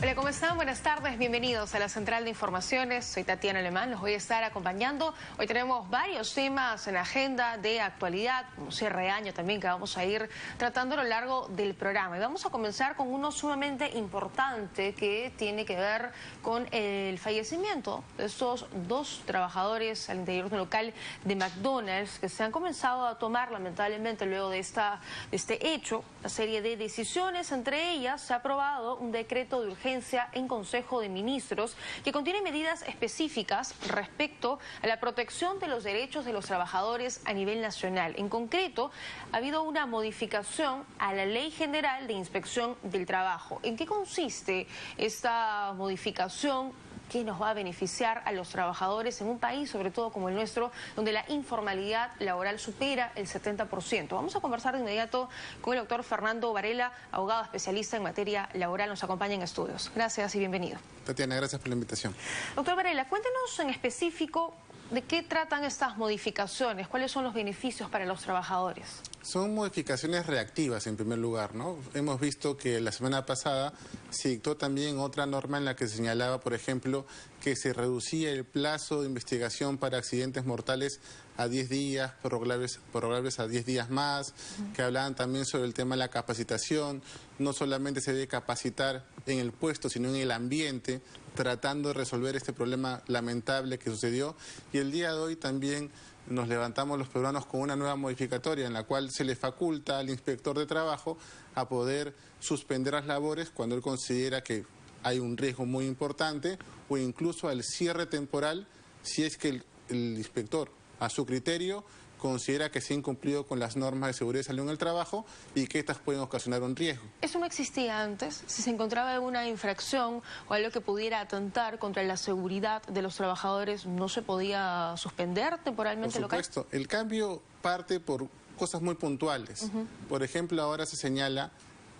Hola, ¿cómo están? Buenas tardes, bienvenidos a la Central de Informaciones. Soy Tatiana Alemán, los voy a estar acompañando. Hoy tenemos varios temas en la agenda de actualidad, como cierre de año también, que vamos a ir tratando a lo largo del programa. Y vamos a comenzar con uno sumamente importante que tiene que ver con el fallecimiento de estos dos trabajadores al interior de un local de McDonald's que se han comenzado a tomar lamentablemente luego de este hecho una serie de decisiones. Entre ellas se ha aprobado un decreto de urgencia en Consejo de Ministros que contiene medidas específicas respecto a la protección de los derechos de los trabajadores a nivel nacional. En concreto, ha habido una modificación a la Ley General de Inspección del Trabajo. ¿En qué consiste esta modificación que nos va a beneficiar a los trabajadores en un país, sobre todo como el nuestro, donde la informalidad laboral supera el 70%? Vamos a conversar de inmediato con el doctor Fernando Varela, abogado especialista en materia laboral. Nos acompaña en estudios. Gracias y bienvenido. Tatiana, gracias por la invitación. Doctor Varela, cuéntenos en específico de qué tratan estas modificaciones, cuáles son los beneficios para los trabajadores. Son modificaciones reactivas en primer lugar, ¿no? Hemos visto que la semana pasada se dictó también otra norma en la que se señalaba, por ejemplo, que se reducía el plazo de investigación para accidentes mortales a 10 días, prorrogables a 10 días más, que hablaban también sobre el tema de la capacitación. No solamente se debe capacitar en el puesto, sino en el ambiente, tratando de resolver este problema lamentable que sucedió. Y el día de hoy también nos levantamos los peruanos con una nueva modificatoria en la cual se le faculta al inspector de trabajo a poder suspender las labores cuando él considera que hay un riesgo muy importante, o incluso al cierre temporal si es que el inspector, a su criterio, considera que se ha incumplido con las normas de seguridad y salud en el trabajo y que estas pueden ocasionar un riesgo. ¿Eso no existía antes? Si se encontraba alguna infracción o algo que pudiera atentar contra la seguridad de los trabajadores, ¿no se podía suspender temporalmente el local? Por supuesto, el cambio parte por cosas muy puntuales. Por ejemplo, ahora se señala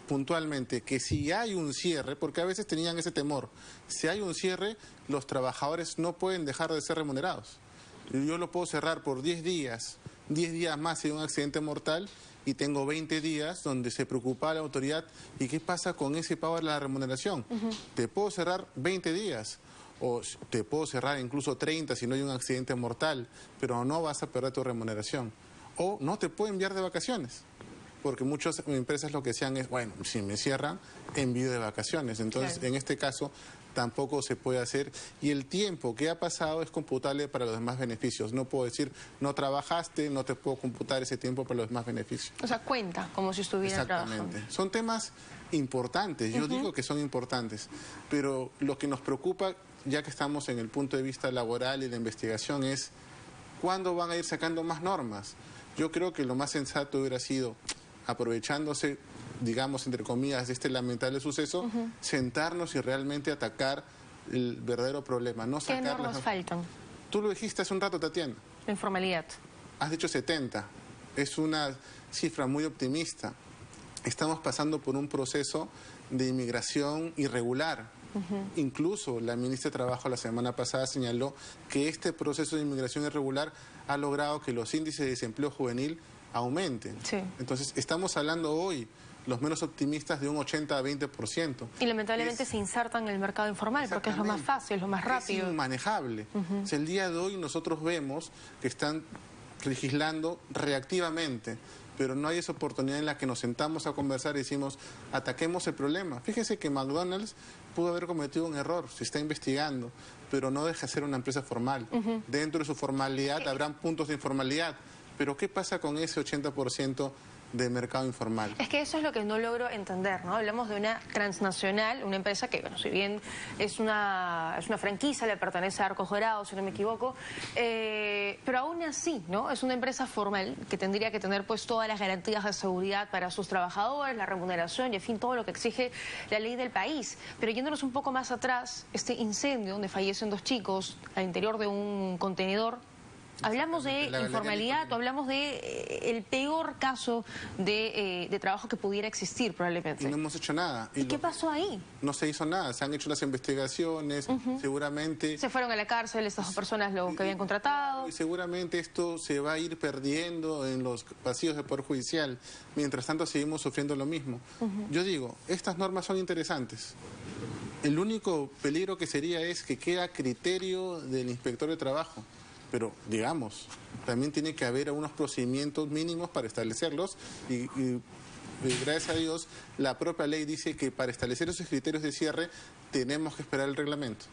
puntualmente que si hay un cierre, porque a veces tenían ese temor, si hay un cierre, los trabajadores no pueden dejar de ser remunerados. Yo lo puedo cerrar por 10 días más si hay un accidente mortal, y tengo 20 días donde se preocupa la autoridad. ¿Y qué pasa con ese pago de la remuneración? Te puedo cerrar 20 días, o te puedo cerrar incluso 30 si no hay un accidente mortal, pero no vas a perder tu remuneración. O no te puedo enviar de vacaciones, porque muchas empresas lo que hacían es, bueno, si me cierran, envío de vacaciones. Entonces, claro, en este caso tampoco se puede hacer, y el tiempo que ha pasado es computable para los demás beneficios. No puedo decir, no trabajaste, no te puedo computar ese tiempo para los demás beneficios. O sea, cuenta como si estuviera trabajando. Exactamente. Son temas importantes, yo digo que son importantes, pero lo que nos preocupa, ya que estamos en el punto de vista laboral y de investigación, es ¿cuándo van a ir sacando más normas? Yo creo que lo más sensato hubiera sido, aprovechándose, digamos, entre comillas, de este lamentable suceso, sentarnos y realmente atacar el verdadero problema. No sacar. ¿Qué normas faltan? Tú lo dijiste hace un rato, Tatiana. La informalidad. Has dicho 70. Es una cifra muy optimista. Estamos pasando por un proceso de inmigración irregular. Incluso la ministra de Trabajo la semana pasada señaló que este proceso de inmigración irregular ha logrado que los índices de desempleo juvenil aumenten. Sí. Entonces, estamos hablando hoy, los menos optimistas, de un 80 a 20%. Y lamentablemente se insertan en el mercado informal, porque es lo más fácil, es lo más rápido. Es inmanejable. O sea, el día de hoy nosotros vemos que están legislando reactivamente, pero no hay esa oportunidad en la que nos sentamos a conversar y decimos, ataquemos el problema. Fíjense que McDonald's pudo haber cometido un error, se está investigando, pero no deja de ser una empresa formal. Dentro de su formalidad habrán puntos de informalidad, pero ¿qué pasa con ese 80% de mercado informal? Es que eso es lo que no logro entender, ¿no? Hablamos de una transnacional, una empresa que, bueno, si bien es una franquicia, le pertenece a Arcos Dorados, si no me equivoco, pero aún así, ¿no? Es una empresa formal que tendría que tener pues todas las garantías de seguridad para sus trabajadores, la remuneración y, en fin, todo lo que exige la ley del país. Pero yéndonos un poco más atrás, este incendio donde fallecen dos chicos al interior de un contenedor, hablamos de informalidad, o hablamos de el peor caso de trabajo que pudiera existir probablemente. Y no hemos hecho nada. ¿Y qué pasó ahí? No se hizo nada, se han hecho las investigaciones, seguramente... Se fueron a la cárcel estas dos personas que habían contratado. Y seguramente esto se va a ir perdiendo en los pasillos del Poder Judicial. Mientras tanto seguimos sufriendo lo mismo. Yo digo, estas normas son interesantes, El único peligro que sería es que queda a criterio del inspector de trabajo. Pero, digamos, también tiene que haber unos procedimientos mínimos para establecerlos y gracias a Dios, la propia ley dice que para establecer esos criterios de cierre tenemos que esperar el reglamento.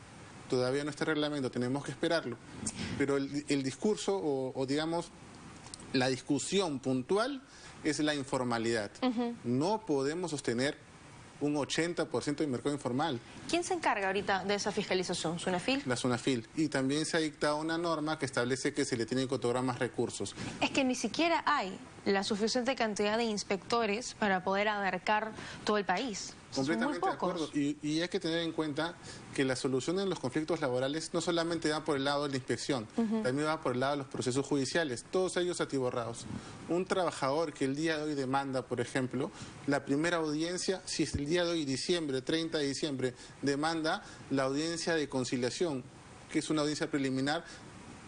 Todavía no está el reglamento, tenemos que esperarlo. Pero el discurso o digamos, la discusión puntual es la informalidad. No podemos sostener un 80% del mercado informal. ¿Quién se encarga ahorita de esa fiscalización? ¿SUNAFIL? La SUNAFIL. Y también se ha dictado una norma que establece que se le tienen que otorgar más recursos. Es que ni siquiera hay la suficiente cantidad de inspectores para poder abarcar todo el país. Completamente de acuerdo. Y hay que tener en cuenta que la solución en los conflictos laborales no solamente va por el lado de la inspección, también va por el lado de los procesos judiciales, todos ellos atiborrados. Un trabajador que el día de hoy demanda, por ejemplo, la primera audiencia, si es el día de hoy, diciembre, 30 de diciembre, demanda la audiencia de conciliación, que es una audiencia preliminar,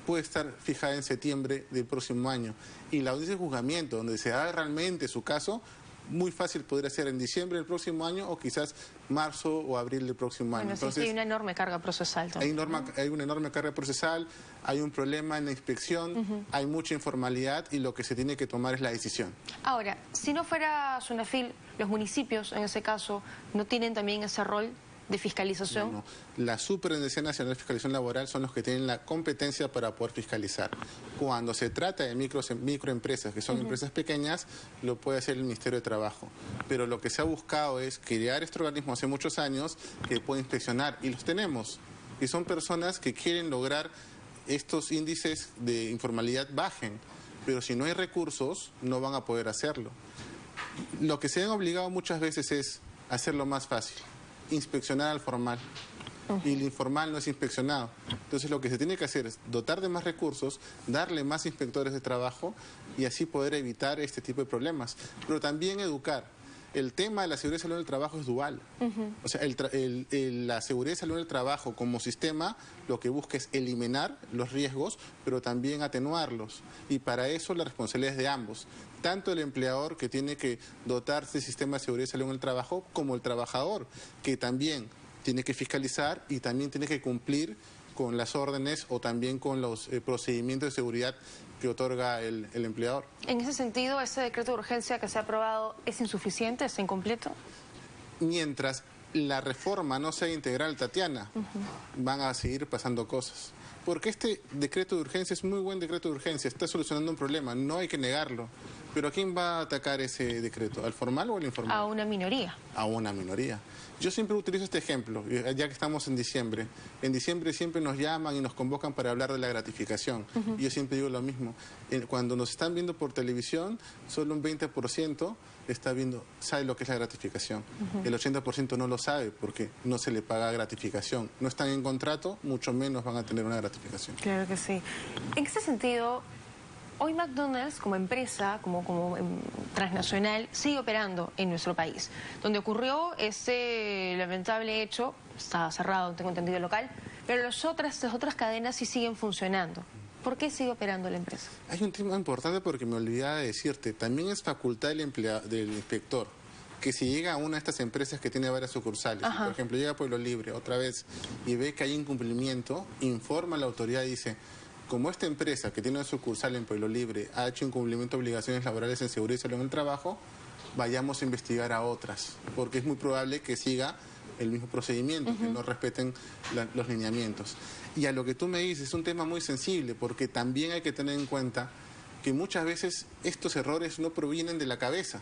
puede estar fijada en septiembre del próximo año. Y la audiencia de juzgamiento, donde se haga realmente su caso, muy fácil podría ser en diciembre del próximo año o quizás marzo o abril del próximo año. Entonces, hay una enorme carga procesal también. Hay una enorme carga procesal, hay un problema en la inspección, hay mucha informalidad y lo que se tiene que tomar es la decisión. Ahora, si no fuera SUNAFIL, los municipios en ese caso no tienen también ese rol de fiscalización. No. La Superintendencia Nacional de Fiscalización Laboral son los que tienen la competencia para poder fiscalizar. Cuando se trata de microempresas, que son empresas pequeñas, lo puede hacer el Ministerio de Trabajo. Pero lo que se ha buscado es crear este organismo hace muchos años que puede inspeccionar, y los tenemos. Y son personas que quieren lograr estos índices de informalidad bajen, pero si no hay recursos, no van a poder hacerlo. Lo que se han obligado muchas veces es hacerlo más fácil, inspeccionar al formal, y el informal no es inspeccionado. Entonces lo que se tiene que hacer es dotar de más recursos, darle más inspectores de trabajo y así poder evitar este tipo de problemas. Pero también educar. El tema de la seguridad y salud del trabajo es dual. O sea, la seguridad y salud del trabajo como sistema lo que busca es eliminar los riesgos, pero también atenuarlos. Y para eso la responsabilidad es de ambos. Tanto el empleador, que tiene que dotarse del sistema de seguridad y salud en el trabajo, como el trabajador, que también tiene que fiscalizar y también tiene que cumplir con las órdenes o también con los procedimientos de seguridad que otorga el empleador. En ese sentido, ¿ese decreto de urgencia que se ha aprobado es insuficiente, es incompleto? Mientras la reforma no sea integral, Tatiana, van a seguir pasando cosas. Porque este decreto de urgencia es muy buen decreto de urgencia, está solucionando un problema, no hay que negarlo. Pero ¿a quién va a atacar ese decreto? ¿Al formal o al informal? A una minoría. A una minoría. Yo siempre utilizo este ejemplo, ya que estamos en diciembre. En diciembre siempre nos llaman y nos convocan para hablar de la gratificación. Y yo siempre digo lo mismo. Cuando nos están viendo por televisión, solo un 20% sabe lo que es la gratificación. El 80% no lo sabe porque no se le paga gratificación. No están en contrato, mucho menos van a tener una gratificación. Claro que sí. En ese sentido, hoy McDonald's como empresa, como transnacional, sigue operando en nuestro país. Donde ocurrió ese lamentable hecho, estaba cerrado, tengo entendido, el local, pero las otras cadenas sí siguen funcionando. ¿Por qué sigue operando la empresa? Hay un tema importante porque me olvidaba de decirte, también es facultad del inspector, que si llega a una de estas empresas que tiene varias sucursales, por ejemplo, llega a Pueblo Libre otra vez y ve que hay incumplimiento, informa a la autoridad y dice: como esta empresa que tiene una sucursal en Pueblo Libre ha hecho incumplimiento de obligaciones laborales en seguridad y salud en el trabajo, vayamos a investigar a otras, porque es muy probable que siga el mismo procedimiento, que no respeten los lineamientos. Y a lo que tú me dices, es un tema muy sensible, porque también hay que tener en cuenta que muchas veces estos errores no provienen de la cabeza,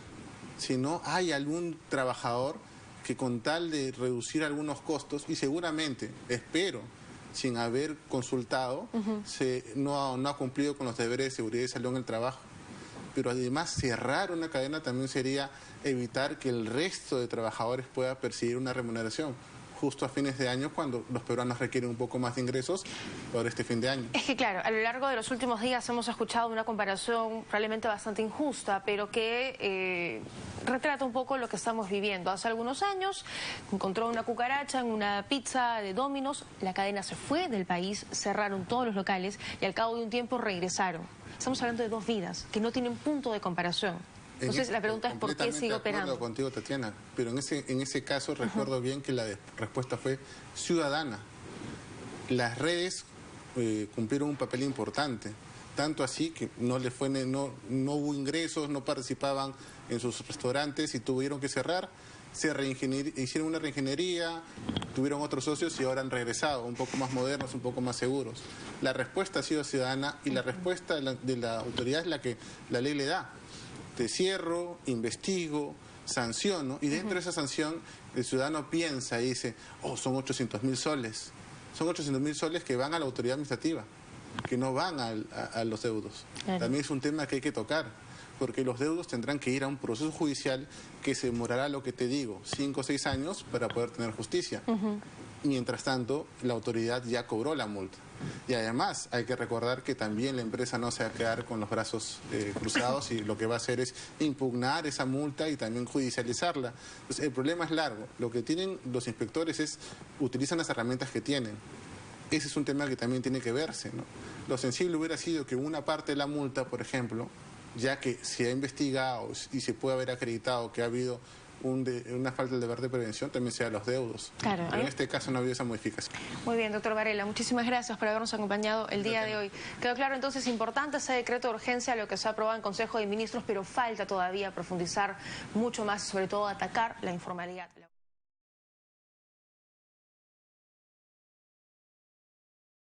sino hay algún trabajador que con tal de reducir algunos costos, y seguramente, espero, sin haber consultado, no ha cumplido con los deberes de seguridad y salud en el trabajo. Pero además cerrar una cadena también sería evitar que el resto de trabajadores pueda percibir una remuneración justo a fines de año, cuando los peruanos requieren un poco más de ingresos por este fin de año. Es que claro, a lo largo de los últimos días hemos escuchado una comparación probablemente bastante injusta, pero que retrata un poco lo que estamos viviendo. Hace algunos años encontró una cucaracha en una pizza de Domino's, la cadena se fue del país, cerraron todos los locales y al cabo de un tiempo regresaron. Estamos hablando de dos vidas que no tienen punto de comparación. Entonces la pregunta es ¿por qué sigue operando? Completamente contigo, Tatiana, pero en ese caso recuerdo bien que la respuesta fue ciudadana. Las redes cumplieron un papel importante, tanto así que no hubo ingresos, no participaban en sus restaurantes y tuvieron que cerrar. Hicieron una reingeniería, tuvieron otros socios y ahora han regresado, un poco más modernos, un poco más seguros. La respuesta ha sido ciudadana y la respuesta de la autoridad es la que la ley le da. Te cierro, investigo, sanciono, y dentro de esa sanción el ciudadano piensa y dice, oh, son 800.000 soles. Son 800.000 soles que van a la autoridad administrativa, que no van a los deudos. También es un tema que hay que tocar, porque los deudos tendrán que ir a un proceso judicial que se demorará, lo que te digo, 5 o 6 años para poder tener justicia. Mientras tanto, la autoridad ya cobró la multa. Y además hay que recordar que también la empresa no se va a quedar con los brazos cruzados y lo que va a hacer es impugnar esa multa y también judicializarla. Entonces, el problema es largo. Lo que tienen los inspectores es, utilizan las herramientas que tienen. Ese es un tema que también tiene que verse, ¿no? Lo sensible hubiera sido que una parte de la multa, por ejemplo, ya que se ha investigado y se puede haber acreditado que ha habido una falta de deber de prevención, también sea los deudos. Claro, pero en este caso no ha habido esa modificación. Muy bien, doctor Varela, muchísimas gracias por habernos acompañado el día de hoy. Quedó claro entonces importante ese decreto de urgencia, lo que se ha aprobado en Consejo de Ministros, pero falta todavía profundizar mucho más, sobre todo atacar la informalidad.